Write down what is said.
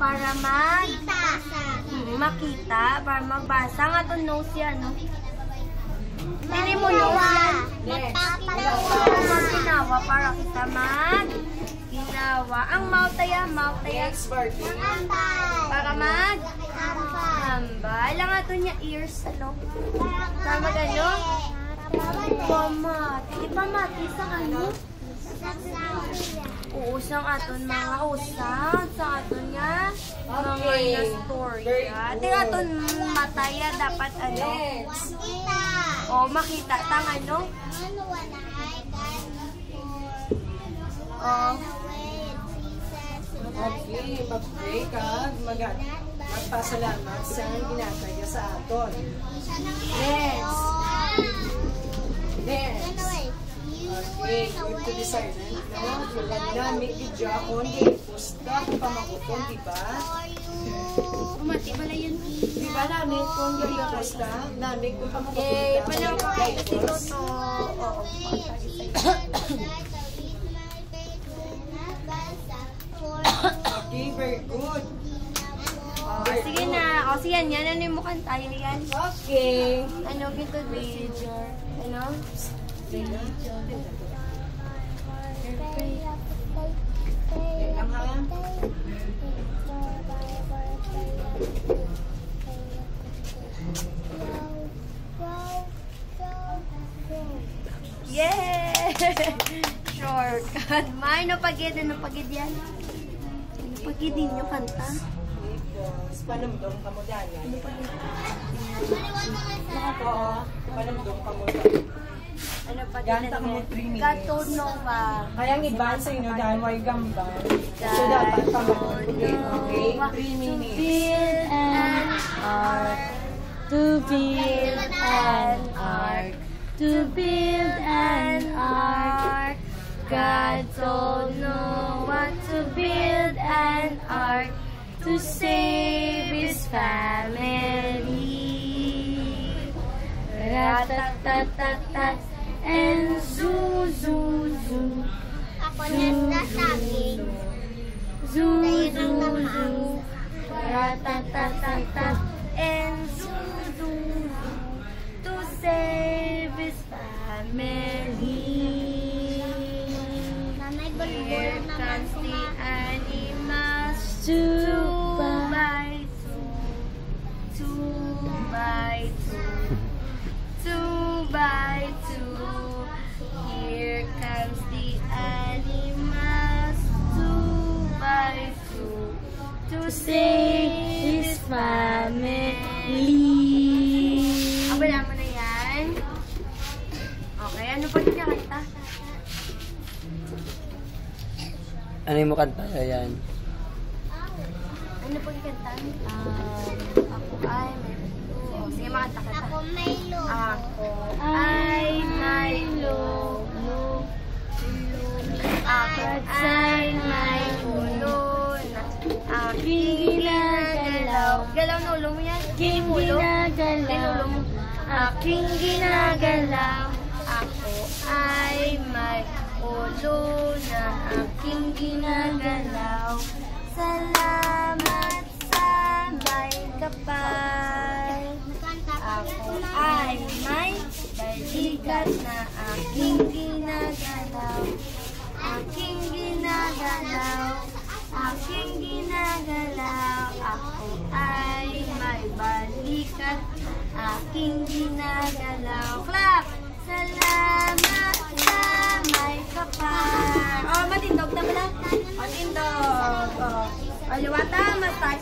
Para makita, para magbasa. Nga itong nose yan, no? Hindi mo nose yan. Ginawa para kita ginawa. Ang mouth yan, para hambal. Lang nga ito niya ears, ano? Para magano? Ipamati sa ano? Uusang aton mga usang sa aton nga mga nastorya. Ati aton mataya dapat ano? O makita tang ano? Okay, mag-pray ka, magpasalamat sa ginagaya sa aton. Next. Okay, good to be silent. Namig video ako, hindi pusta, pamakupon, diba? Umati pala yun. Diba namig kung hindi pusta? Namig kung pamakupon. Eh, palang kasi toto. Oo. Okay, very good. Sige na. O, sige yan. Ano yung mukhang tayo yan? Okay. Ano, ginto video. Ano? Yeah! Shortcut. May napagid yan. Napagid din yung kanta. Panamdong ka mo dyan. Panamdong ka mo dyan. Ano pa Ganta ka mo 3 minutes. Gatunova. Kaya ang iba sa inyo dahil may gambang. So dapat pamagpagin. Okay? 3 minutes. To build an ark. To build an ark. God told Noah to build an ark to save his family. Ratatatat and zoo, zoo, zoo. Ako nasasabi. Zoo, zoo, zoo. Ratatatat and zoo, zoo, zoo. To save his family. Here comes the animals. 2 by 2. 2 by 2. 2 by 2. Here comes the animals. 2 by 2. To save his family. Abala mo na yan. Okay, ano pa niya kanta? Ano yung mo kanta? Ayan. Ano po yung kanta? Ako ay may logo. Sige, makanta ka. Ako may logo. Ako ay may logo. Ako ay may ulo na aking ginagalaw. Galaw na ulo mo yan? Aking ginagalaw. Aking ginagalaw. Ako ay may ulo na aking ginagalaw. Salamat sa may kapal. Ako ay may balikat na aking ginagalaw. Aking ginagalaw. Aking ginagalaw. Ako ay may balikat. Aking ginagalaw. Clap! Salamat sa may kapal. Oh, matindog na pala. Matindog. Oh, liwata, matay.